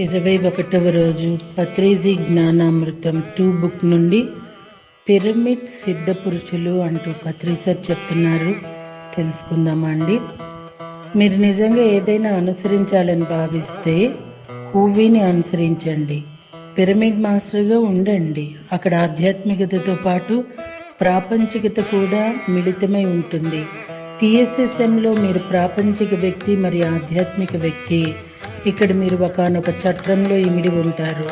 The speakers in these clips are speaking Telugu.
21వ రోజు పత్రిజీ జ్ఞానామృతం 2 బుక్ నుండి పిరమిడ్ సిద్ధ పురుషులు అంటూ పత్రిసర్ చెప్తున్నారు. తెలుసుకుందామా అండి. మీరు నిజంగా ఏదైనా అనుసరించాలని భావిస్తే హూవీని అనుసరించండి. పిరమిడ్ మాస్టర్గా ఉండండి. అక్కడ ఆధ్యాత్మికతతో పాటు ప్రాపంచికత కూడా మిళితమై ఉంటుంది. PSSMలో మీరు ప్రాపంచిక వ్యక్తి మరియు ఆధ్యాత్మిక వ్యక్తి. ఇక్కడ మీరు ఒకానొక చట్రంలో ఇమిడి ఉంటారు,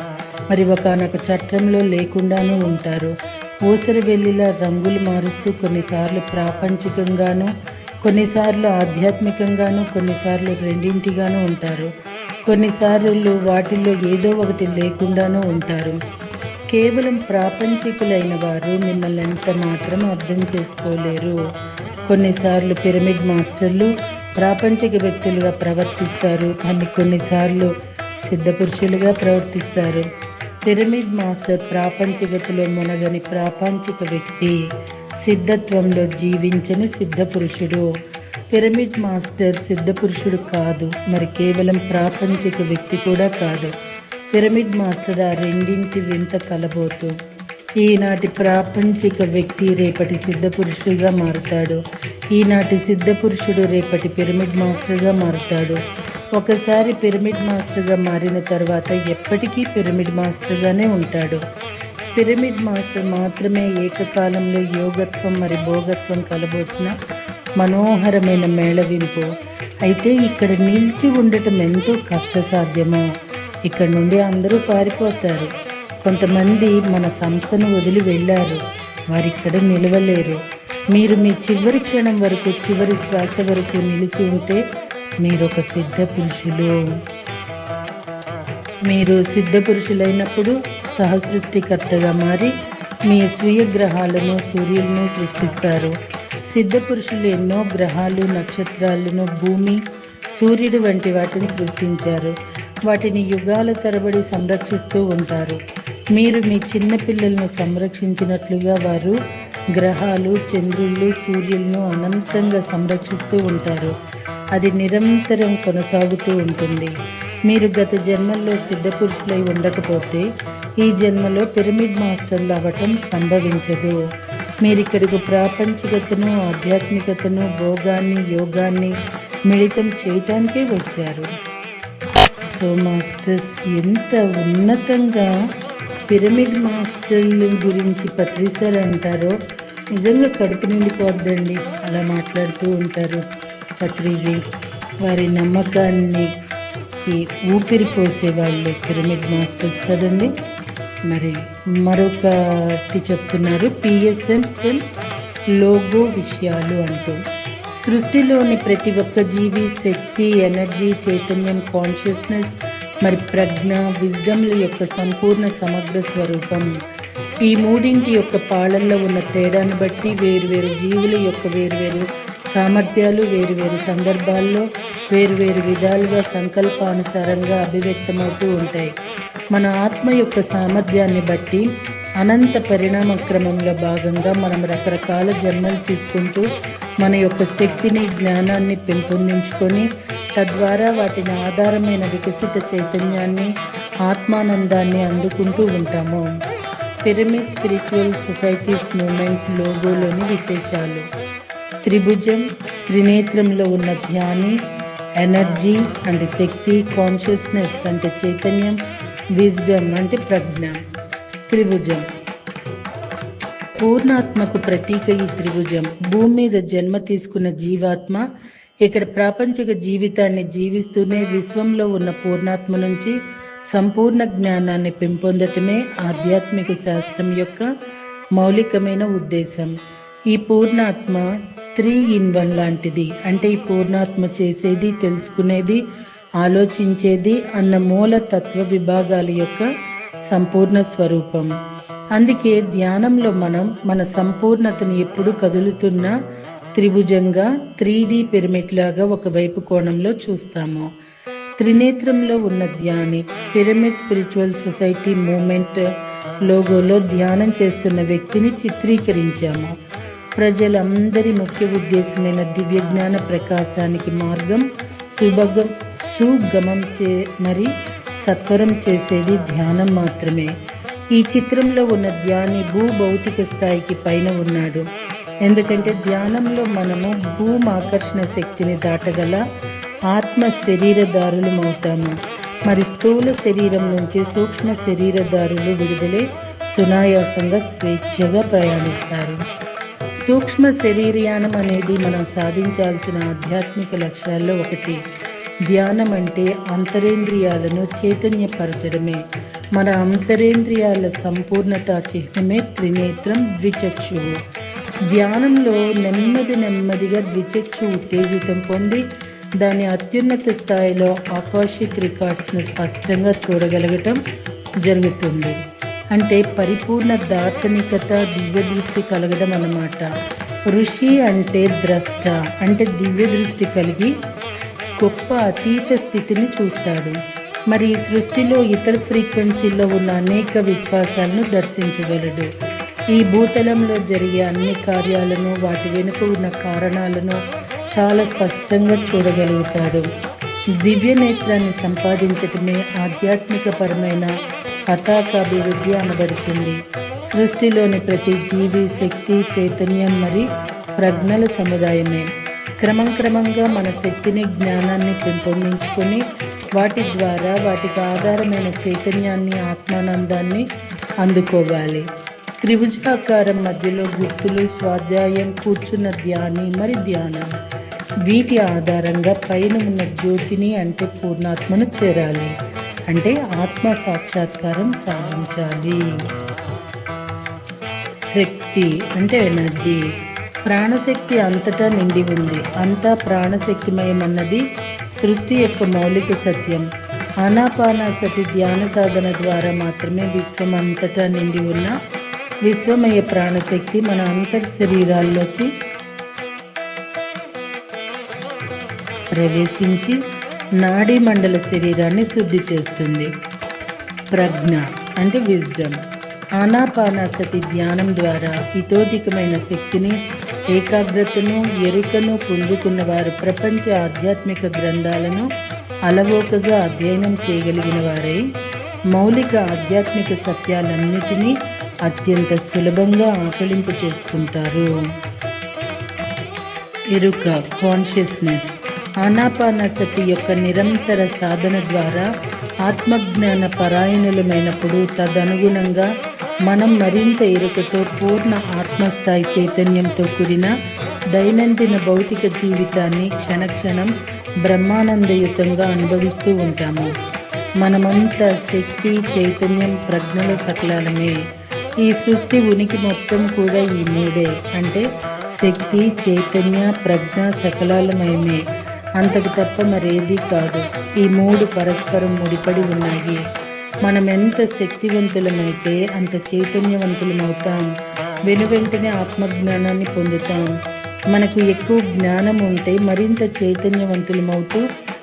మరి ఒకానొక చట్రంలో లేకుండానూ ఉంటారు. ఊసరి వెల్లిలా రంగులు మారుస్తూ కొన్నిసార్లు ప్రాపంచికంగాను, కొన్నిసార్లు ఆధ్యాత్మికంగాను, కొన్నిసార్లు రెండింటిగాను ఉంటారు. కొన్నిసార్లు వాటిల్లో ఏదో ఒకటి లేకుండానూ ఉంటారు. కేవలం ప్రాపంచికులైన వారు మిమ్మల్ని ఎంత మాత్రం అర్థం చేసుకోలేరు. కొన్నిసార్లు పిరమిడ్ మాస్టర్లు ప్రాపంచిక వ్యక్తులుగా ప్రవర్తిస్తారు, కానీ కొన్నిసార్లు సిద్ధపురుషులుగా ప్రవర్తిస్తారు. పిరమిడ్ మాస్టర్ ప్రాపంచికతలో మునగని ప్రాపంచిక వ్యక్తి, సిద్ధత్వంలో జీవించని సిద్ధపురుషుడు. పిరమిడ్ మాస్టర్ సిద్ధపురుషుడు కాదు, మరి కేవలం ప్రాపంచిక వ్యక్తి కూడా కాదు. పిరమిడ్ మాస్టర్ ఆ రెండింటి వింత కలబోతు. ఈనాటి ప్రాపంచిక వ్యక్తి రేపటి సిద్ధపురుషుడిగా మారుతాడు. ఈనాటి సిద్ధపురుషుడు రేపటి పిరమిడ్ మాస్టర్గా మారుతాడు. ఒకసారి పిరమిడ్ మాస్టర్గా మారిన తర్వాత ఎప్పటికీ పిరమిడ్ మాస్టర్గానే ఉంటాడు. పిరమిడ్ మాస్టర్ మాత్రమే ఏకకాలంలో యోగత్వం మరి భోగత్వం కలబోచిన మనోహరమైన మేళవింపు. అయితే ఇక్కడ నిలిచి ఉండటం ఎంతో కష్టసాధ్యమో. ఇక్కడ నుండి అందరూ పారిపోతారు. కొంతమంది మన సంస్థను వదిలి వెళ్ళారు, వారిక్కడ నిలవలేరు. మీరు మీ చివరి క్షణం వరకు, చివరి శ్వాస వరకు నిలిచి ఉంటే మీరొక సిద్ధ పురుషులు. మీరు సిద్ధ పురుషులైనప్పుడు సహసృష్టికర్తగా మారి మీ స్వీయ గ్రహాలను, సూర్యులను సృష్టిస్తారు. సిద్ధ పురుషులు ఎన్నో గ్రహాలు, నక్షత్రాలను, భూమి, సూర్యుడు వంటి వాటిని సృష్టించారు. వాటిని యుగాల తరబడి సంరక్షిస్తూ ఉంటారు. మీరు మీ చిన్న పిల్లలను సంరక్షించినట్లుగా వారు గ్రహాలు, చంద్రుళ్ళు, సూర్యులను అనంతంగా సంరక్షిస్తూ ఉంటారు. అది నిరంతరం కొనసాగుతూ ఉంటుంది. మీరు గత జన్మల్లో సిద్ధపురుషులై ఉండకపోతే ఈ జన్మలో పిరమిడ్ మాస్టర్లు అవ్వటం సంభవించదు. మీరిక్కడికి ప్రాపంచికతను, ఆధ్యాత్మికతను, భోగాన్ని, యోగాన్ని మిళితం చేయటానికే వచ్చారు. సో మాస్టర్స్ ఎంత ఉన్నతంగా పిరమిడ్ మాస్టర్ల గురించి పత్రిసర్ అంటారో నిజంగా కడుపు నిండిపోద్దండి. అలా మాట్లాడుతూ ఉంటారు పత్రిజీ. వారి నమ్మకాన్ని ఊపిరి పోసే వాళ్ళు పిరమిడ్ మాస్టర్స్ కదండి. మరి మరొకటి చెప్తున్నారు, PSSM లోగో విషయాలు అంటూ. సృష్టిలోని ప్రతి ఒక్క జీవి శక్తి, ఎనర్జీ, చైతన్యం, కాన్షియస్నెస్ మరి ప్రజ్ఞ, విజ్డమ్ల యొక్క సంపూర్ణ సమగ్ర స్వరూపం. ఈ మూడింటి యొక్క పాళల్లో ఉన్న తేడాను బట్టి వేరువేరు జీవుల యొక్క వేరువేరు సామర్థ్యాలు వేరువేరు సందర్భాల్లో వేరువేరు విధాలుగా సంకల్పానుసారంగా అభివ్యక్తమవుతూ ఉంటాయి. మన ఆత్మ యొక్క సామర్థ్యాన్ని బట్టి అనంత పరిణామ క్రమంలో భాగంగా మనం రకరకాల జన్మలు తీసుకుంటూ మన యొక్క శక్తిని, జ్ఞానాన్ని పెంపొందించుకొని తద్వారా వాటిని ఆధారమైన వికసిత చైతన్యాన్ని, ఆత్మానందాన్ని అందుకుంటూ ఉంటాము. పిరమిడ్ స్పిరిచువల్ సొసైటీస్ మూమెంట్ లోగోలోని విశేషాలు: త్రిభుజం, త్రినేత్రంలో ఉన్న ధ్యాని, ఎనర్జీ అంటే శక్తి, కాన్షియస్నెస్ అంటే చైతన్యం, విజ్డమ్ అంటే ప్రజ్ఞ. త్రిభుజం పూర్ణాత్మకు ప్రతీక. ఈ త్రిభుజం భూమి మీద జన్మ తీసుకున్న జీవాత్మ ఇక్కడ ప్రాపంచిక జీవితాన్ని జీవిస్తూనే విశ్వంలో ఉన్న పూర్ణాత్మ నుంచి సంపూర్ణ జ్ఞానాన్ని పెంపొందటమే ఆధ్యాత్మిక శాస్త్రం యొక్క మౌలికమైన ఉద్దేశం. ఈ పూర్ణాత్మ 3-in-1 లాంటిది. అంటే ఈ పూర్ణాత్మ చేసేది, తెలుసుకునేది, ఆలోచించేది అన్న మూల తత్వ విభాగాల యొక్క సంపూర్ణ స్వరూపం. అందుకే ధ్యానంలో మనం మన సంపూర్ణతను ఎప్పుడు కదులుతున్న త్రిభుజంగా 3D పిరమిడ్ లాగా ఒకవైపు కోణంలో చూస్తాము. త్రినేత్రంలో ఉన్న ధ్యాని పిరమిడ్ స్పిరిచువల్ సొసైటీ మూమెంట్ లోగోలో ధ్యానం చేస్తున్న వ్యక్తిని చిత్రీకరించాము. ప్రజలందరి ముఖ్య ఉద్దేశమైన దివ్య జ్ఞాన ప్రకాశానికి మార్గం సుగమం మరి సత్వరం చేసేది ధ్యానం మాత్రమే. ఈ చిత్రంలో ఉన్న ధ్యాని భౌతిక స్థాయికి పైన ఉన్నాడు. ఎందుకంటే ధ్యానంలో మనము భూమాకర్షణ శక్తిని దాటగల ఆత్మ శరీరదారులమవుతాము. మరి స్థూల శరీరం నుంచి సూక్ష్మ శరీరదారులు విడుదలై సునాయాసంగా స్వేచ్ఛగా ప్రయాణిస్తారు. సూక్ష్మ శరీరయానం అనేది మనం సాధించాల్సిన ఆధ్యాత్మిక లక్ష్యాల్లో ఒకటి. ధ్యానం అంటే అంతరేంద్రియాలను చైతన్యపరచడమే. మన అంతరేంద్రియాల సంపూర్ణత చిహ్నమే త్రినేత్రం, ద్విచక్షువు. ధ్యానంలో నెమ్మదిగా ద్విచక్షు ఉత్తేజితం పొంది దాని అత్యున్నత స్థాయిలో ఆకాశిక్ రికార్డ్స్ను స్పష్టంగా చూడగలగటం జరుగుతుంది. అంటే పరిపూర్ణ దార్శనికత, దివ్య దృష్టి కలగడం అన్నమాట. ఋషి అంటే ద్రష్ట, అంటే దివ్య దృష్టి కలిగి గొప్ప అతీత స్థితిని చూస్తాడు. మరి ఈ సృష్టిలో ఇతర ఫ్రీక్వెన్సీల్లో ఉన్న అనేక విశ్వాసాలను దర్శించగలడు. ఈ భూతలంలో జరిగే అన్ని కార్యాలను, వాటి వెనుక ఉన్న కారణాలను చాలా స్పష్టంగా చూడగలుగుతాడు. దివ్య నేత్రాన్ని సంపాదించటమే ఆధ్యాత్మిక పరమైన పతాకాభివృద్ధి అనబడుతుంది. సృష్టిలోని ప్రతి జీవి శక్తి, చైతన్యం మరి ప్రజ్ఞల సముదాయమే. క్రమంగా మన శక్తిని, జ్ఞానాన్ని పెంపొందించుకొని వాటి ద్వారా వాటికి ఆధారమైన చైతన్యాన్ని, ఆత్మానందాన్ని అందుకోవాలి. త్రిభుజాకారం మధ్యలో గుర్తులు, స్వాధ్యాయం, కూర్చున్న ధ్యాని మరి ధ్యానం, వీటి ఆధారంగా పైన ఉన్న జ్యోతిని అంటే పూర్ణాత్మను చేరాలి. అంటే ఆత్మ సాక్షాత్కారం సాధించాలి. శక్తి అంటే ఎనర్జీ. ప్రాణశక్తి అంతటా నిండి ఉంది. అంతా ప్రాణశక్తిమయమన్నది సృష్టి యొక్క మౌలిక సత్యం. ఆనాపానసతి ధ్యాన సాధన ద్వారా మాత్రమే విశ్వం అంతటా నిండి ఉన్న విశ్వమయ ప్రాణశక్తి మన అంతర్ శరీరాల్లోకి ప్రవేశించి నాడీ మండల శరీరాన్ని శుద్ధి చేస్తుంది. ప్రజ్ఞ అంటే విజ్డమ్. ఆనాపానసతి ధ్యానం ద్వారా ఇతోధికమైన శక్తిని, ఏకాగ్రతను, ఎరుకను పొందుకున్న వారు ప్రపంచ ఆధ్యాత్మిక గ్రంథాలను అలవోకగా అధ్యయనం చేయగలిగిన వారై మౌలిక ఆధ్యాత్మిక సత్యాలన్నిటినీ అత్యంత సులభంగా ఆకలింపు చేసుకుంటారు. ఎరుక, కాన్షియస్నెస్. ఆనాపానసతి యొక్క నిరంతర సాధన ద్వారా ఆత్మజ్ఞాన పరాయణులమైనప్పుడు తదనుగుణంగా మనం మరింత ఎరుకతో పూర్ణ ఆత్మస్థాయి చైతన్యంతో కూడిన దైనందిన భౌతిక జీవితాన్ని క్షణక్షణం బ్రహ్మానందయుతంగా అనుభవిస్తూ ఉంటాము. మనమంతా శక్తి, చైతన్యం, ప్రజ్ఞల సకలాలమే. ఈ సృష్టి ఉనికి మొత్తం కూడా ఈ మూడే, అంటే శక్తి, చైతన్య, ప్రజ్ఞ సకలాలమయమే. అంతకు తప్ప మరేదీ కాదు. ఈ మూడు పరస్పరం ముడిపడి ఉన్నాయి. మనం ఎంత శక్తివంతులమైతే అంత చైతన్యవంతులమవుతాం. వెనువెంటనే ఆత్మజ్ఞానాన్ని పొందుతాం. మనకు ఎక్కువ జ్ఞానం ఉంటే మరింత చైతన్యవంతులమవుతూ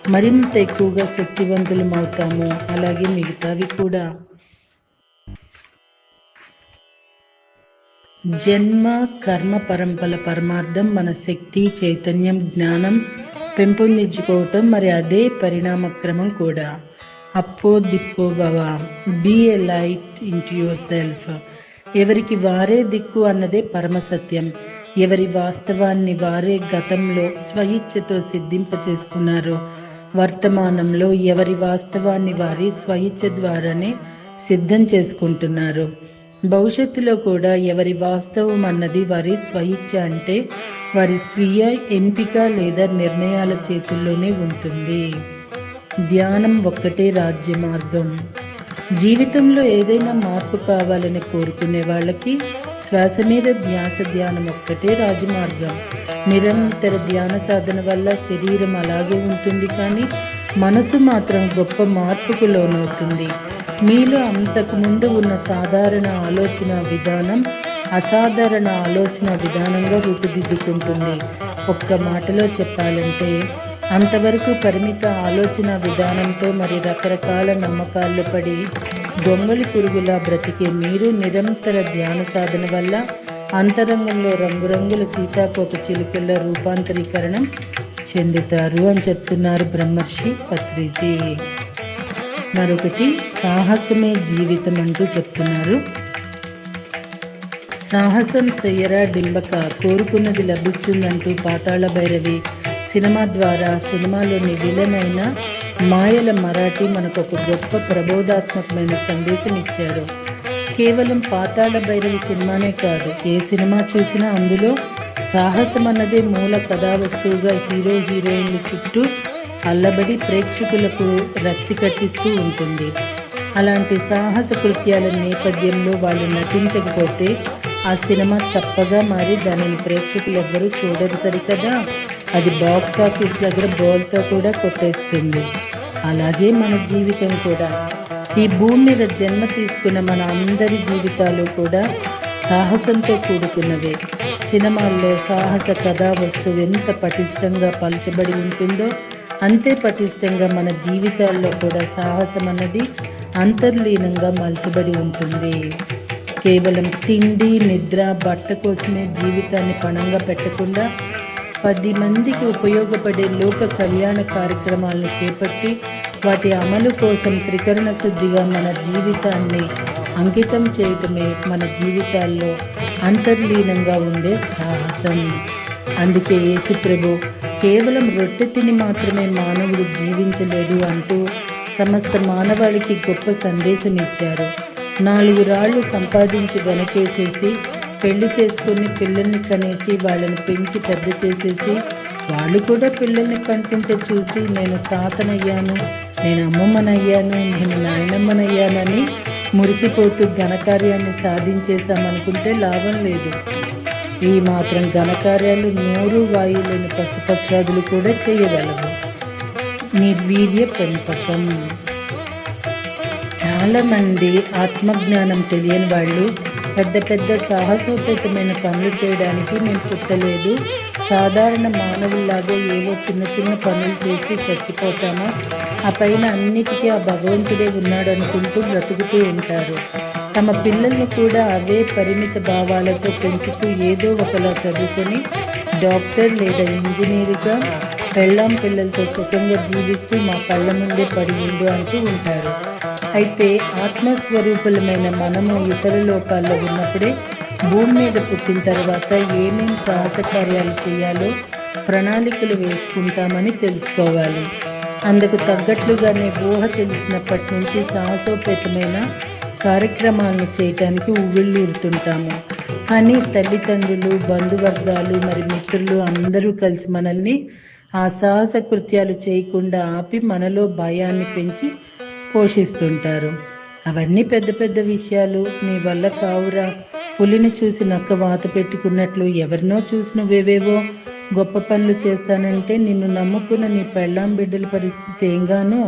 మరింత ఎక్కువగా శక్తివంతులమవుతాము. అలాగే మిగతావి కూడా. జన్మ కర్మ పరంపర పరమార్థం మన శక్తి, చైతన్యం, జ్ఞానం పెంపొందించుకోవటం. మరి అదే పరిణామక్రమం కూడా. అప్పో దిప్పో భవ, be a light into yourself. ఎవరికి వారే దిక్కు అన్నదే పరమసత్యం. ఎవరి వాస్తవాన్ని వారే గతంలో స్వయిచ్ఛతో సిద్ధింపచేసుకున్నారు. వర్తమానంలో ఎవరి వాస్తవాన్ని వారి స్వయిచ్ఛ ద్వారానే సిద్ధం చేసుకుంటున్నారు. భవిష్యత్తులో కూడా ఎవరి వాస్తవం అన్నది వారి స్వయిచ్ఛ, అంటే వారి స్వీయ ఎంపిక లేదా నిర్ణయాల చేతుల్లోనే ఉంటుంది. ధ్యానం ఒక్కటే రాజ్య మార్గం. జీవితంలో ఏదైనా మార్పు కావాలని కోరుకునే వాళ్ళకి శ్వాస మీద ధ్యానం ఒక్కటే రాజమార్గం. నిరంతర ధ్యాన సాధన వల్ల శరీరం అలాగే ఉంటుంది, కానీ మనసు మాత్రం గొప్ప మార్పుకు లోనవుతుంది. మీలో అంతకు ముందు ఉన్న సాధారణ ఆలోచన విధానం అసాధారణ ఆలోచన విధానంగా రూపుదిద్దుకుంటుంది. ఒక్క మాటలో చెప్పాలంటే అంతవరకు పరిమిత ఆలోచన విధానంతో మరి రకరకాల నమ్మకాల్లో పడి దొంగలి పురుగులా బ్రతికే మీరు నిరంతర ధ్యాన సాధన వల్ల అంతరంగంలో రంగురంగుల సీతాకోక చిలుకల రూపాంతరీకరణం చెందుతారు అని చెప్తున్నారు బ్రహ్మర్షి పత్రిజీ. మరొకటి సాహసమే జీవితం అంటూ చెప్తున్నారు. సాహసం చెయ్యరా డింబక, కోరుకున్నది లభిస్తుందంటూ పాతాళ భైరవి సినిమా ద్వారా సినిమాలోని విలన్ అయిన మాయల మరాఠీ మనకు ఒక గొప్ప ప్రబోధాత్మకమైన సందేశం ఇచ్చారు. కేవలం పాతాళ భైరవి సినిమానే కాదు, ఏ సినిమా చూసినా అందులో సాహసం అన్నదే మూల కథావస్తువుగా హీరో హీరోయిన్ల చుట్టూ అల్లబడి ప్రేక్షకులకు రక్తి కట్టిస్తూ ఉంటుంది. అలాంటి సాహస కృత్యాల నేపథ్యంలో వాళ్ళు నటించకపోతే ఆ సినిమా చప్పగా మారి దానిని ప్రేక్షకులు ఎవ్వరూ చూడరు సరికదా, అది బాక్స్ ఆఫీస్ దగ్గర బోల్తో కూడా కొట్టేస్తుంది. అలాగే మన జీవితం కూడా, ఈ భూమి మీద జన్మ తీసుకున్న మన అందరి జీవితాలు కూడా సాహసంతో కూడుకున్నవే. సినిమాల్లో సాహస కథా వస్తువు ఎంత పటిష్టంగా పలచబడి ఉంటుందో అంతే పటిష్టంగా మన జీవితాల్లో కూడా సాహసం అన్నది అంతర్లీనంగా మలచబడి ఉంటుంది. కేవలం తిండి, నిద్ర, బట్ట కోసమే జీవితాన్ని పణంగా పెట్టకుండా 10 మందికి ఉపయోగపడే లోక కళ్యాణ కార్యక్రమాలను చేపట్టి వాటి అమలు కోసం త్రికరణ శుద్ధిగా మన జీవితాన్ని అంకితం చేయటమే మన జీవితాల్లో అంతర్లీనంగా ఉండే సాహసం. అందుకే యేసు ప్రభు కేవలం రొట్టె తిని మాత్రమే మానవుడు జీవించలేడు అంటూ సమస్త మానవాళికి గొప్ప సందేశం ఇచ్చారు. 4 రాళ్లు సంపాదించి వెనకేసేసి పెళ్లి చేసుకుని పిల్లల్ని కనేసి వాళ్ళని పెంచి పెద్ద చేసేసి వాళ్ళు కూడా పిల్లల్ని కంటుంటే చూసి నేను తాతనయ్యాను, నేను అమ్మమ్మనయ్యాను, నేను నాయనమ్మనయ్యానని మురిసిపోతూ ఘనకార్యాన్ని సాధించేశామనుకుంటే లాభం లేదు. ఈ మాత్రం ఘనకార్యాలు నోరు వాయులేని పశుపక్షాదులు కూడా చేయగలవు. నిర్వీర్య పెంపకం. చాలా మంది ఆత్మజ్ఞానం తెలియని వాళ్ళు పెద్ద పెద్ద సాహసోపేతమైన పనులు చేయడానికి నేను పుట్టలేదు, సాధారణ మానవుల్లాగా ఏవో చిన్న చిన్న పనులు చేసి చచ్చిపోతామా, ఆ పైన అన్నిటికీ ఆ భగవంతుడే ఉన్నాడు అనుకుంటూ బ్రతుకుతూ ఉంటారు. తమ పిల్లల్ని కూడా అవే పరిమిత భావాలతో పెంచుతూ ఏదో ఒకలా చదువుకొని డాక్టర్ లేదా ఇంజనీర్గా పెళ్ళాం పిల్లలతో సుఖంగా జీవిస్తూ మా కళ్ళ ముందే పడి ఉండు అంటూ ఉంటారు. అయితే ఆత్మస్వరూపులమైన మనము ఇతర లోకాల్లో ఉన్నప్పుడే భూమి మీద పుట్టిన తర్వాత ఏమేం సాహస కార్యాలు చేయాలో ప్రణాళికలు వేసుకుంటామని తెలుసుకోవాలి. అందుకు తగ్గట్లుగానే ఊహ తెలిసినప్పటి నుంచి సాహసోపేతమైన కార్యక్రమాలను చేయటానికి ఉవ్విళ్ళూరుతుంటాము. కానీ తల్లిదండ్రులు, బంధువర్గాలు, మరి మిత్రులు అందరూ కలిసి మనల్ని ఆ సాహస కృత్యాలు చేయకుండా ఆపి మనలో భయాన్ని పెంచి పోషిస్తుంటారు. అవన్నీ పెద్ద పెద్ద విషయాలు, నీ వల్ల కావురా, పులిని చూసి నక్క వాత పెట్టుకున్నట్లు ఎవరినో చూసి నువ్వేవేవో గొప్ప పనులు చేస్తానంటే నిన్ను నమ్ముకున్న నీ పెళ్ళాం బిడ్డల పరిస్థితి ఏంగానో,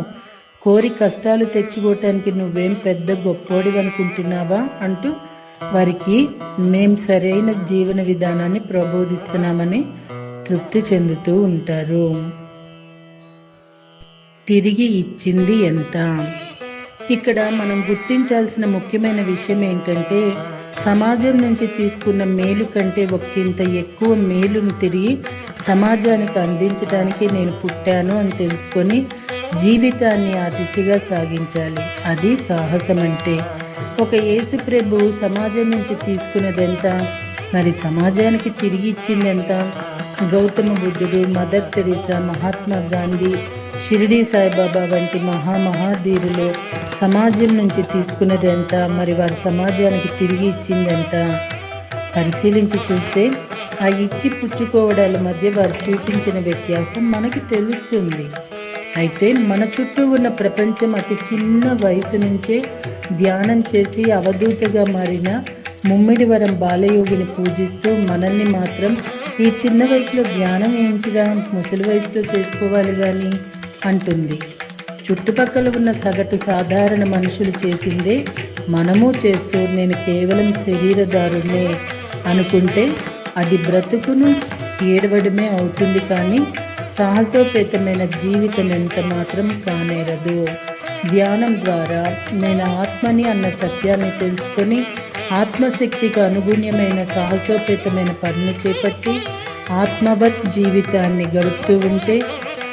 కోరి కష్టాలు తెచ్చుకోవటానికి నువ్వేం పెద్ద గొప్పోడివి అనుకుంటున్నావా అంటూ వారికి మేం సరైన జీవన విధానాన్ని ప్రబోధిస్తున్నామని తృప్తి చెందుతూ ఉంటారు. తిరిగి ఇచ్చింది ఎంత? ఇక్కడ మనం గుర్తించాల్సిన ముఖ్యమైన విషయం ఏంటంటే, సమాజం నుంచి తీసుకున్న మేలు కంటే ఒకంత ఎక్కువ మేలును తిరిగి సమాజానికి అందించడానికి నేను పుట్టాను అని తెలుసుకొని జీవితాన్ని ఆ దిశగా సాగించాలి. అది సాహసం అంటే. ఒక యేసు ప్రభు సమాజం నుంచి తీసుకున్నదెంత, మరి సమాజానికి తిరిగి ఇచ్చిందెంత? గౌతమ బుద్ధుడు, మదర్ తెరీసా, మహాత్మా గాంధీ, షిరిడీ సాయిబాబా వంటి మహాధీరులు సమాజం నుంచి తీసుకున్నది ఎంత, మరి వారి సమాజానికి తిరిగి ఇచ్చింది ఎంత? పరిశీలించి చూస్తే ఆ ఇచ్చి పుచ్చుకోవడాల మధ్య వారు చూపించిన వ్యత్యాసం మనకి తెలుస్తుంది. అయితే మన చుట్టూ ఉన్న ప్రపంచం అతి చిన్న వయసు నుంచే ధ్యానం చేసి అవధూతగా మారిన ముమ్మిడివరం బాలయోగిని పూజిస్తూ మనల్ని మాత్రం ఈ చిన్న వయసులో ధ్యానం ఏంటిరా, ముసలి వయసులో చేసుకోవాలి కానీ అంటుంది. చుట్టుపక్కల ఉన్న సగటు సాధారణ మనుషులు చేసిందే మనము చేస్తూ నేను కేవలం శరీరదారుణ్ణే అనుకుంటే అది బ్రతుకును ఏడవడమే అవుతుంది, కానీ సాహసోపేతమైన జీవితం ఎంత మాత్రం కానేరదు. ధ్యానం ద్వారా నేను ఆత్మని అన్న సత్యాన్ని తెలుసుకొని ఆత్మశక్తికి అనుగుణ్యమైన సాహసోపేతమైన పనులు చేపట్టి ఆత్మవత్ జీవితాన్ని గడుపుతూ ఉంటే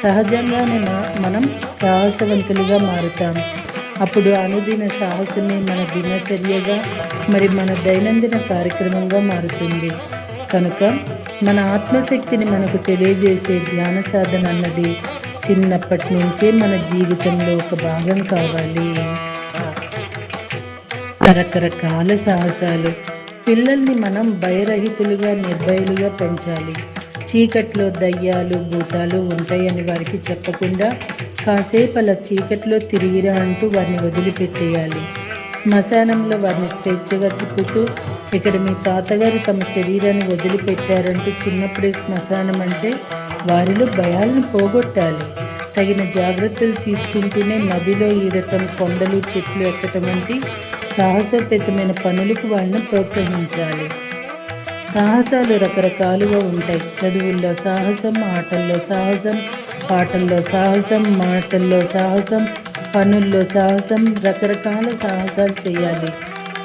సహజంగానే మనం సాహసవంతులుగా మారుతాం. అప్పుడు అనుదిన సాహసమే మన దినచర్యగా మరి మన దైనందిన కార్యక్రమంగా మారుతుంది. కనుక మన ఆత్మశక్తిని మనకు తెలియజేసే ధ్యాన సాధన అన్నది చిన్నప్పటి నుంచే మన జీవితంలో ఒక భాగం కావాలి. రకరకాల సాహసాలు. పిల్లల్ని మనం భయరహితులుగా నిర్భయులుగా పెంచాలి. చీకట్లో దయ్యాలు భూతాలు ఉంటాయని వారికి చెప్పకుండా కాసేపు అలా చీకట్లో తిరిగిరా అంటూ వారిని వదిలిపెట్టేయాలి. శ్మశానంలో వారిని స్వేచ్ఛగా తిప్పుతూ ఇక్కడ మీ తాతగారు తమ శరీరాన్ని వదిలిపెట్టారంటూ చిన్నప్పుడే శ్మశానం అంటే వారిలో భయాలను పోగొట్టాలి. తగిన జాగ్రత్తలు తీసుకుంటూనే నదిలో ఈదటం, కొండలు చెట్లు ఎక్కటం వంటి సాహసోపేతమైన పనులకు వాళ్ళని ప్రోత్సహించాలి. సాహసాలు రకరకాలుగా ఉంటాయి. చదువుల్లో సాహసం, ఆటల్లో సాహసం, పాటల్లో సాహసం, మాటల్లో సాహసం, పనుల్లో సాహసం, రకరకాల సాహసాలు చేయాలి.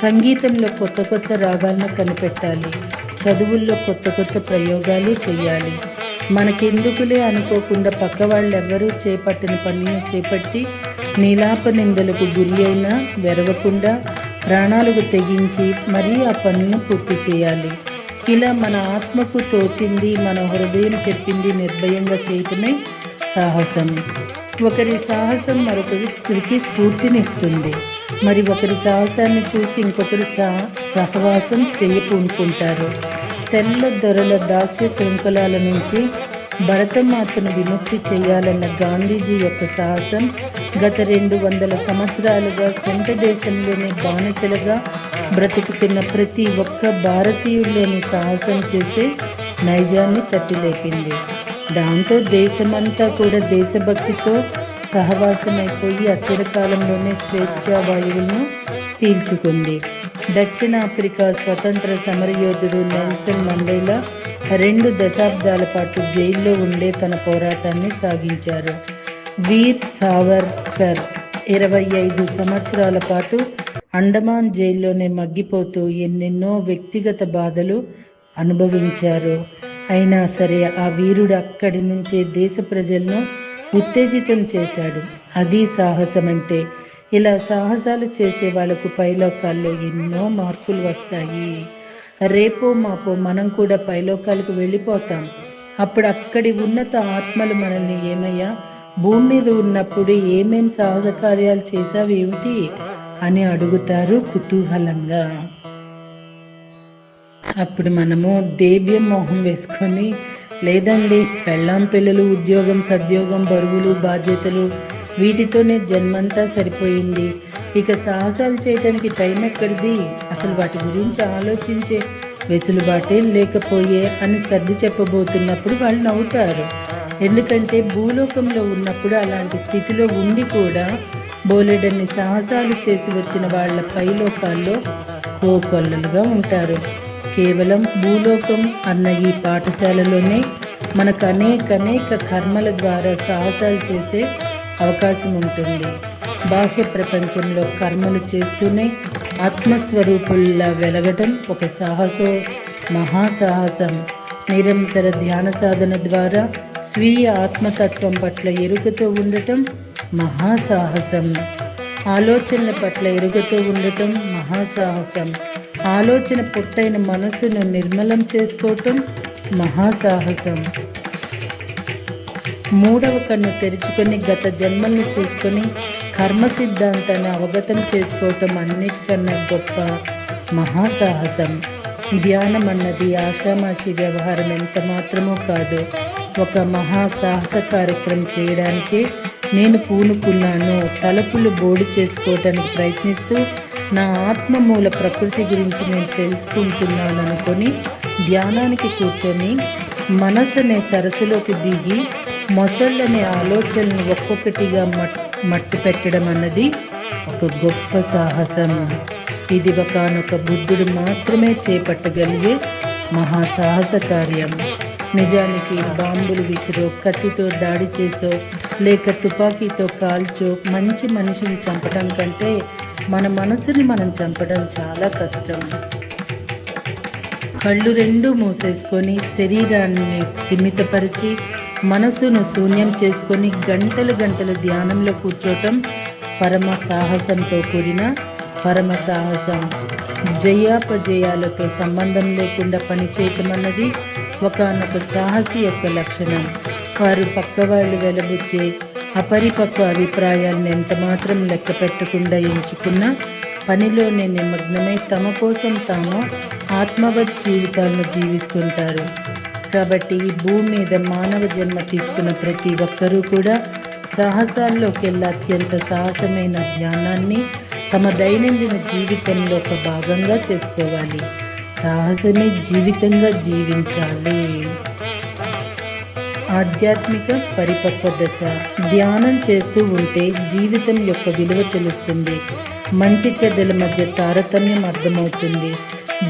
సంగీతంలో కొత్త కొత్త రాగాలను కనిపెట్టాలి. చదువుల్లో కొత్త కొత్త ప్రయోగాలు చేయాలి. మనకెందుకులే అనుకోకుండా పక్క వాళ్ళెవ్వరూ చేపట్టిన పనిని చేపట్టి నీలాప నిందలకు గురి అయినా వెరవకుండా ప్రాణాలకు తెగించి మరీ ఆ పనులను పూర్తి చేయాలి. ఇలా మన ఆత్మకు తోచింది, మన హృదయం చెప్పింది నిర్భయంగా చేయటమే సాహసం. ఒకరి సాహసం మరొకరికి స్ఫూర్తినిస్తుంది. మరి ఒకరి సాహసాన్ని చూసి ఇంకొకరు సహవాసం చేయపూనుకుంటారు. తెల్ల దొరల దాస్య శృంఖలాల నుంచి భరతమాతను విముక్తి చేయాలన్న గాంధీజీ యొక్క సాహసం గత 200 సంవత్సరాలుగా సొంత దేశంలోని బానిసలుగా బ్రతుకుతున్న ప్రతి ఒక్క భారతీయుల్లోని సాహసం చేసే నైజాన్ని తట్టిలేపింది. దాంతో దేశమంతా కూడా దేశభక్తితో సహవాసమైపోయి అచిరకాలంలోనే స్వేచ్ఛా వాయువులను పీల్చుకుంది. దక్షిణాఫ్రికా స్వతంత్ర సమరయోధుడు నెల్సన్ మండేలా 2 దశాబ్దాల పాటు జైల్లో ఉండే తన పోరాటాన్ని సాగించారు. వీర్ సావర్కర్ 25 సంవత్సరాల పాటు అండమాన్ జైల్లోనే మగ్గిపోతూ ఎన్నెన్నో వ్యక్తిగత బాధలు అనుభవించారు. అయినా సరే ఆ వీరుడు అక్కడి నుంచే దేశ ప్రజలను ఉత్తేజితం చేశాడు. అది సాహసం అంటే. ఇలా సాహసాలు చేసే వాళ్లకు పైలోకాల్లో ఎన్నో మార్పులు వస్తాయి. రేపో మాపో మనం కూడా పైలోకాలకు వెళ్ళిపోతాం. అప్పుడు అక్కడి ఉన్నత ఆత్మలు మనల్ని ఏమయ్యా భూమి మీద ఉన్నప్పుడు ఏమేం సాహస కార్యాలు చేశావేమిటి అని అడుగుతారు కుతూహలంగా. అప్పుడు మనము దేవ్యం మొహం వేసుకొని, లేదండి పెళ్ళాం పిల్లలు, ఉద్యోగం సద్యోగం, బరువులు బాధ్యతలు, వీటితోనే జన్మంతా సరిపోయింది, ఇక సాహసాలు చేయటానికి టైం ఎక్కడిది, అసలు వాటి గురించి ఆలోచించే వెసులుబాటే లేకపోయే అని సర్ది చెప్పబోతున్నప్పుడు వాళ్ళు నవ్వుతారు. ఎందుకంటే భూలోకంలో ఉన్నప్పుడు అలాంటి స్థితిలో ఉండి కూడా బోలెడన్ని సాహసాలు చేసి వచ్చిన వాళ్ళ పైలోకాల్లో కోకొల్లలుగా ఉంటారు. కేవలం భూలోకం అన్న ఈ పాఠశాలలోనే మనకు అనేక కర్మల ద్వారా సాహసాలు చేసే అవకాశం ఉంటుంది. బాహ్య ప్రపంచంలో కర్మలు చేస్తూనే ఆత్మస్వరూపుల్లా వెలగటం ఒక మహాసాహసం. నిరంతర ధ్యాన సాధన ద్వారా స్వీయ ఆత్మతత్వం పట్ల ఎరుకతో ఉండటం మహాసాహసం. ఆలోచనల పట్ల ఎరుకతో ఉండటం మహాసాహసం. ఆలోచన పుట్టైన మనసును నిర్మలం చేసుకోవటం మహాసాహసం. 3వ కన్ను తెరుచుకొని గత జన్మల్ని చూసుకొని కర్మ సిద్ధాంతాన్ని అవగతం చేసుకోవటం అన్నిటికన్నా గొప్ప మహాసాహసం. ధ్యానం అన్నది ఆషామాషి వ్యవహారం ఎంత మాత్రమూ కాదు. ఒక మహాసాహస కార్యక్రమం చేయడానికే నేను పూనుకున్నాను. తలుపులు బోర్డు చేసుకోవటానికి ప్రయత్నిస్తూ నా ఆత్మమూల ప్రకృతి గురించి నేను తెలుసుకుంటున్నాను అనుకొని ధ్యానానికి కూర్చొని మనసు అనే సరస్సులోకి దిగి మొసళ్ళనే ఆలోచనలు ఒక్కొక్కటిగా మట్టి పెట్టడం అన్నది ఒక గొప్ప సాహసం. ఇది ఒకానొక బుద్ధుడు మాత్రమే చేపట్టగలిగే మహాసాహస కార్యం. నిజానికి బాంబులు విసిరో, కత్తితో దాడి చేసో, లేక తుపాకీతో కాల్చో మంచి మనిషిని చంపడం కంటే మన మనసుని మనం చంపడం చాలా కష్టం. కళ్ళు 2 మూసేసుకొని శరీరాన్ని స్థిమితపరిచి మనసును శూన్యం చేసుకొని గంటలు ధ్యానంలో కూర్చోటం పరమ సాహసంతో కూడిన పరమ సాహసం. జయాపజయాలతో సంబంధం లేకుండా పనిచేయటం అన్నది ఒకానొక సాహసి యొక్క లక్షణం. వారు పక్కవాళ్ళు వెలబుచ్చే అపరిపక్వ అభిప్రాయాలను ఎంత మాత్రం లెక్క పెట్టకుండా ఎంచుకున్న పనిలోనే నిమగ్నమై తమ కోసం తాము ఆత్మవత్ జీవితాలను జీవిస్తుంటారు. కాబట్టి ఈ భూమి మీద మానవ జన్మ తీసుకున్న ప్రతి ఒక్కరూ కూడా సాహసాల్లోకెల్లా అత్యంత సాహసమైన ధ్యానాన్ని తమ దైనందిన జీవితంలో ఒక భాగంగా చేసుకోవాలి. సాహసమే జీవితంగా జీవించాలి. ఆధ్యాత్మిక పరిపక్వ దశ. ధ్యానం చేస్తూ ఉంటే జీవితం యొక్క విలువ తెలుస్తుంది. మంచి చెడ్డల మధ్య తారతమ్యం అర్థమవుతుంది.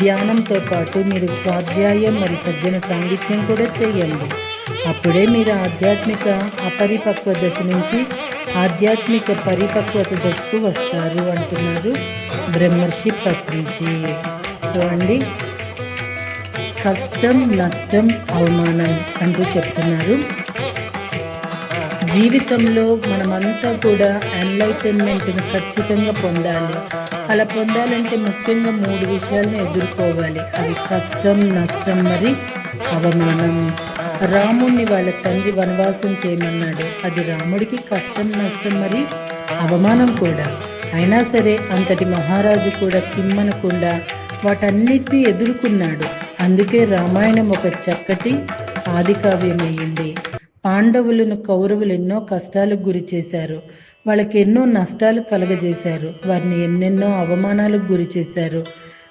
ధ్యానంతో పాటు మీరు స్వాధ్యాయం మరియు సజ్జన సాంగత్యం కూడా చేయండి. అప్పుడే మీరు ఆధ్యాత్మిక అపరిపక్వ దశ నుంచి ఆధ్యాత్మిక పరిపక్వత దశకు వస్తారు అంటున్నారు బ్రహ్మర్షి పత్రిజీ. చూడండి, కష్టం, నష్టం, అవమానం అంటూ చెప్తున్నారు. జీవితంలో మనమంతా కూడా ఎన్లైటన్మెంట్ను ఖచ్చితంగా పొందాలి. అలా పొందాలంటే ముఖ్యంగా 3 విషయాలను ఎదుర్కోవాలి. అవి కష్టం, నష్టం, మరి అవమానం. రాముణ్ణి వాళ్ళ తండ్రి వనవాసం చేయమన్నాడు. అది రాముడికి కష్టం, నష్టం, మరి అవమానం కూడా. అయినా సరే అంతటి మహారాజు కూడా కిమ్మనకుండా వాటన్నిటినీ ఎదుర్కొన్నాడు. అందుకే రామాయణం ఒక చక్కటి ఆది కావ్యమయ్యింది. పాండవులను కౌరవులు ఎన్నో కష్టాలకు గురి చేశారు. వాళ్ళకి ఎన్నో నష్టాలు కలగజేశారు. వారిని ఎన్నెన్నో అవమానాలకు గురి చేశారు.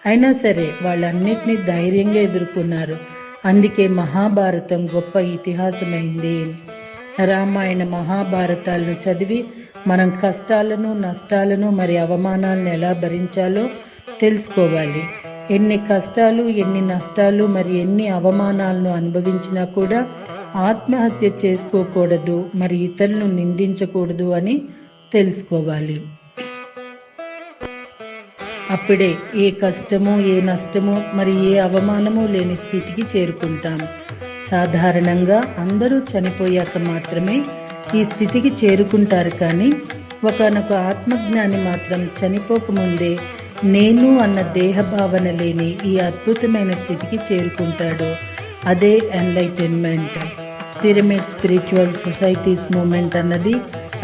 అయినా సరే వాళ్ళన్నిటినీ ధైర్యంగా ఎదుర్కొన్నారు. అందుకే మహాభారతం గొప్ప ఇతిహాసమైంది. రామాయణ మహాభారతాలను చదివి మనం కష్టాలను, నష్టాలను, మరి అవమానాలను ఎలా భరించాలో తెలుసుకోవాలి. ఎన్ని కష్టాలు, ఎన్ని నష్టాలు, మరి ఎన్ని అవమానాలను అనుభవించినా కూడా ఆత్మహత్య చేసుకోకూడదు, మరి ఇతరులను నిందించకూడదు అని తెలుసుకోవాలి. అప్పుడే ఏ కష్టము, ఏ నష్టము, మరి ఏ అవమానము లేని స్థితికి చేరుకుంటాం. సాధారణంగా అందరూ చనిపోయాక మాత్రమే ఈ స్థితికి చేరుకుంటారు. కానీ ఒకనొక ఆత్మజ్ఞాని మాత్రం చనిపోకముందే నేను అన్న దేహభావన లేని ఈ అద్భుతమైన స్థితికి చేరుకుంటాడు. అదే enlightenment. Pyramid spiritual societies moment అన్నది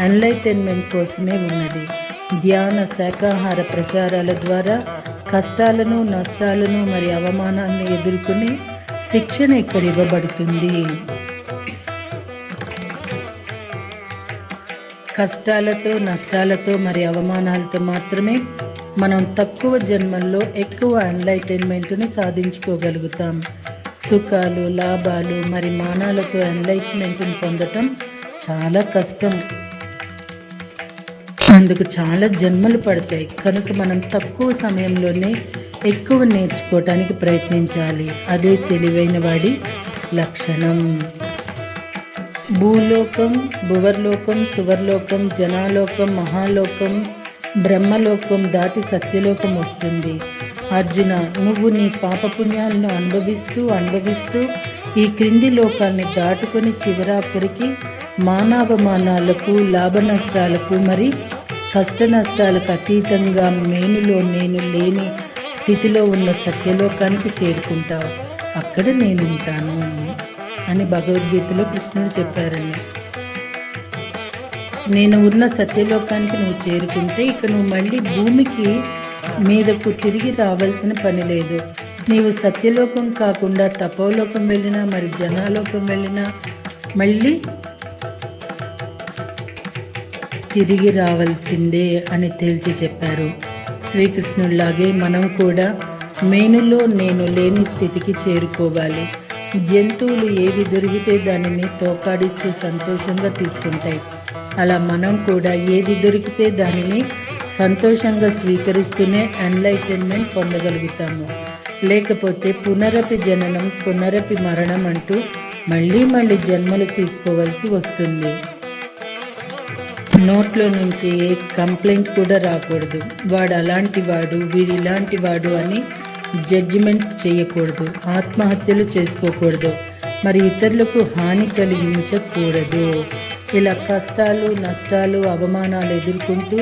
ఎన్లైటన్మెంట్ కోసమే ఉన్నది. ధ్యాన, శాకాహార ప్రచారాల ద్వారా కష్టాలను, నష్టాలను, మరి అవమానాలను ఎదుర్కొనే శిక్షణ ఇక్కడ ఇవ్వబడుతుంది. కష్టాలతో, నష్టాలతో, మరి అవమానాలతో మాత్రమే మనం తక్కువ జన్మల్లో ఎక్కువ ఎన్లైటన్మెంట్ని సాధించుకోగలుగుతాం. సుఖాలు, లాభాలు, మరి మానాలతో ఎన్లైట్మెంట్ని పొందటం చాలా కష్టం. అందుకు చాలా జన్మలు పడతాయి. కనుక మనం తక్కువ సమయంలోనే ఎక్కువ నేర్చుకోవటానికి ప్రయత్నించాలి. అదే తెలివైన వాడి లక్షణం. భూలోకం, భువర్లోకం, సువర్లోకం, జనాలోకం, మహాలోకం, బ్రహ్మలోకం దాటి సత్యలోకం వస్తుంది. అర్జున, నువ్వు నీ పాపపుణ్యాలను అనుభవిస్తూ ఈ క్రింది లోకాల్ని దాటుకొని చివరాఖరికి మానవమానాలకు, లాభ నష్టాలకు, మరి కష్ట నష్టాలకు అతీతంగా మేనులో నేను లేని స్థితిలో ఉన్న సత్యలోకానికి చేరుకుంటావు. అక్కడ నేను ఉంటాను అని భగవద్గీతలో కృష్ణుడు చెప్పారండి. నేను ఉన్న సత్యలోకానికి నువ్వు చేరుకుంటే ఇక నువ్వు మళ్ళీ భూమికి మీదకు తిరిగి రావాల్సిన పని లేదు. నీవు సత్యలోకం కాకుండా తపోలోకం వెళ్ళినా, మరి జనాలోకం వెళ్ళినా మళ్ళీ తిరిగి రావాల్సిందే అని తేల్చి చెప్పారు. శ్రీకృష్ణుడిలాగే మనం కూడా మేనులో నేను లేని స్థితికి చేరుకోవాలి. జంతువులు ఏది దొరికితే దానిని తోకాడిస్తూ సంతోషంగా తీసుకుంటాయి. అలా మనం కూడా ఏది దొరికితే దానిని సంతోషంగా స్వీకరిస్తూనే ఎన్లైటన్మెంట్ పొందగలుగుతాము. లేకపోతే పునరపి జననం, పునరపి మరణం అంటూ మళ్ళీ జన్మలు తీసుకోవాల్సి వస్తుంది. నోట్లో నుంచి ఏ కంప్లైంట్ కూడా రాకూడదు. వాడు అలాంటి వాడు, వీడు ఇలాంటి వాడు అని జడ్జిమెంట్స్ చేయకూడదు. ఆత్మహత్యలు చేసుకోకూడదు. మరి ఇతరులకు హాని కలిగించకూడదు. ఇలా కష్టాలు, నష్టాలు, అవమానాలు ఎదుర్కొంటూ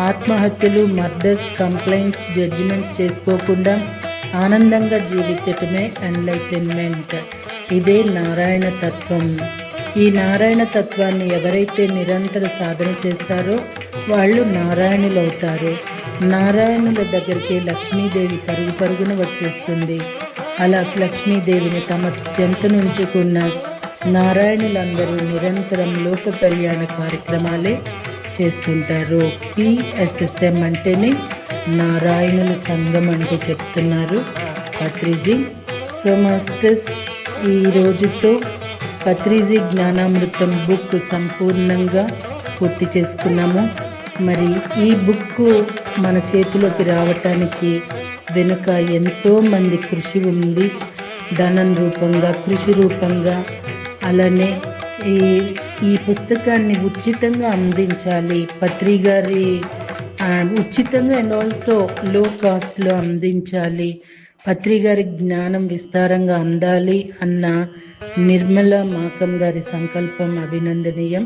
ఆత్మహత్యలు, మర్డర్స్, కంప్లైంట్స్, జడ్జిమెంట్స్ చేసుకోకుండా ఆనందంగా జీవించటమే ఎన్లైటన్మెంట్. ఇదే నారాయణ తత్వం. ఈ నారాయణ తత్వాన్ని ఎవరైతే నిరంతర సాధన చేస్తారో వాళ్ళు నారాయణులు అవుతారు. నారాయణుల దగ్గరికి లక్ష్మీదేవి పరుగు పరుగున వచ్చేస్తుంది. అలా లక్ష్మీదేవిని తమ చెంతనుంచుకున్న నారాయణులందరూ నిరంతరం లోక కళ్యాణ కార్యక్రమాలే చేస్తుంటారు. PSSM అంటేనే నారాయణుల సంఘం అంటూ చెప్తున్నారు పత్రిజీ. సో మాస్టర్స్, ఈ రోజుతో పత్రిజీ జ్ఞానామృతం బుక్ సంపూర్ణంగా పూర్తి చేసుకున్నాము. మరి ఈ బుక్ మన చేతిలోకి రావటానికి వెనుక ఎంతో మంది కృషి ఉంది. ధనం రూపంగా, కృషి రూపంగా. అలానే ఈ పుస్తకాన్ని ఉచితంగా అందించాలి. పత్రి గారి ఉచితంగా అండ్ ఆల్సో లో కాస్ట్లో అందించాలి. పత్రి గారి జ్ఞానం విస్తారంగా అందాలి అన్న నిర్మల మాకం గారి సంకల్పం అభినందనీయం.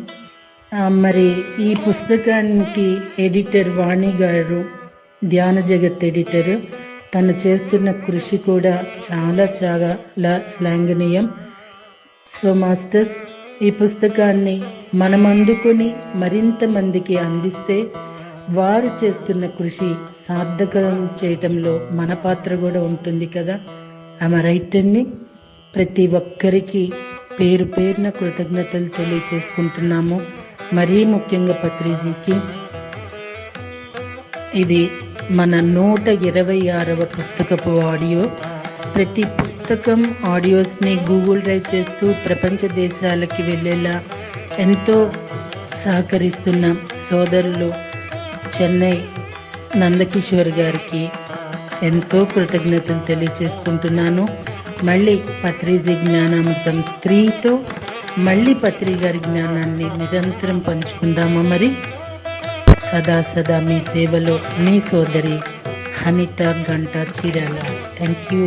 మరి ఈ పుస్తకానికి ఎడిటర్ వాణి గారు, ధ్యాన జగత్ ఎడిటర్, తను చేస్తున్న కృషి కూడా చాలా చాలా శ్లాఘనీయం. సో మాస్టర్స్, ఈ పుస్తకాన్ని మనం అందుకొని మరింత మందికి అందిస్తే వారు చేస్తున్న కృషి సార్థకం చేయటంలో మన పాత్ర కూడా ఉంటుంది కదా. రైటర్ని ప్రతి ఒక్కరికి పేరు పేరున కృతజ్ఞతలు తెలియచేసుకుంటున్నాము. మరీ ముఖ్యంగా పత్రిజీకి. ఇది మన 126వ పుస్తకపు ఆడియో. ప్రతి పుస్తకం ఆడియోస్ని గూగుల్ డ్రైవ్ చేస్తూ ప్రపంచ దేశాలకి వెళ్ళేలా ఎంతో సహకరిస్తున్న సోదరులు చెన్నై నందకిషోర్ గారికి ఎంతో కృతజ్ఞతలు తెలియచేసుకుంటున్నాను. మళ్ళీ పత్రిజీ జ్ఞానామృతం 3తో మళ్ళీ పత్రి గారి జ్ఞానాన్ని నిరంతరం పంచుకుందాము. మరి సదా సదా మీ సేవలో మీ సోదరి హనిత గంట చీరాల. Thank you.